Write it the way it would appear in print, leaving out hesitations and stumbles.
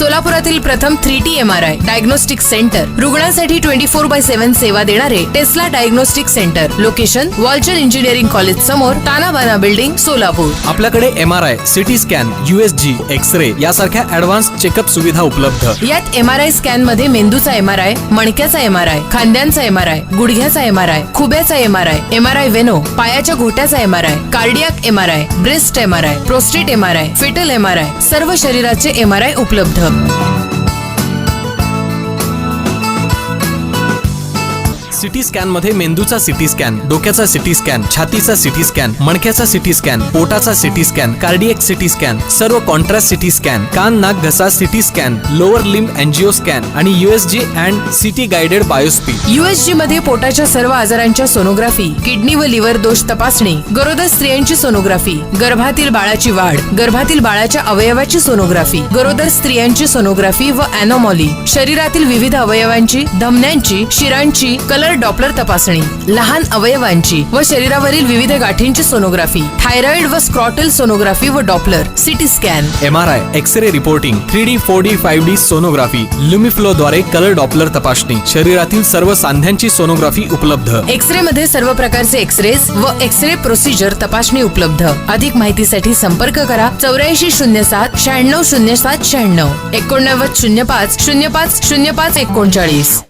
सोलापुरातील प्रथम 3T MRI diagnostic centre, रुग्णांसाठी 24/7 सेवा देणारे टेस्ला डायग्नोस्टिक सेंटर. लोकेशन वॉलचर इंजिनिअरिंग कॉलेज समोर, तानाबाना बिल्डिंग, सोलापूर. आपल्याकडे MRI, CT scan, USG, x-ray यासारख्या ऍडव्हान्स चेकअप सुविधा उपलब्ध. यात MRI स्कॅन मध्ये मेंदूचा MRI, मणक्याचा MRI, खांद्यांचा MRI, गुडघ्याचा MRI, खुब्याचा MRI वेनो, पायाच्या घोट्याचा MRI, cardiac MRI, breast MRI, prostate MRI, fetal MRI, सर्व शरीराचे MRI उपलब्ध. सिटी स्कॅन मध्ये मेंदूचा सिटी स्कॅन, डोक्याचा सिटी स्कॅन, छातीचा सिटी स्कॅन, मणक्याचा सिटी स्कॅन, पोटाचा CT scan, cardiac CT scan, सर्व कॉन्ट्रास्ट सिटी स्कॅन, कान नाक घसा CT scan, lower limb angio scan आणि USG and CT guided biopsy. USG मध्ये पोटाच्या सर्व आजारांच्या सोनोग्राफी, किडनी व लिव्हर दोष तपासणी, गरोदर स्त्रियांची सोनोग्राफी, गर्भातील बाळाची वाढ, गर्भातील बाळाच्या अवयवाची सोनोग्राफी, गरोदर स्त्रियांची सोनोग्राफी व अॅनोमॉली, शरीरातील विविध अवयवांची, धमन्यांची, शिरांची कलर डॉपलर तपासणी, लहान अवयवांची व शरीरावरील विविध गाठींची सोनोग्राफी, थायरॉइड व स्क्रॉटल सोनोग्राफी व Doppler, CT scan, MRI, x-ray reporting, 3D, 4D, 5D sonography, LumiFlow द्वारे कलर डॉपलर तपासणी, शरीरातील सर्व सांध्यांची सोनोग्राफी उपलब्ध. एक्स-रे मध्ये सर्व प्रकारचे एक्स-रेज व एक्स-रे प्रोसिजर तपासणी उपलब्ध. अधिक माहितीसाठी संपर्क करा 8407 9607 96 8905 05 05 39.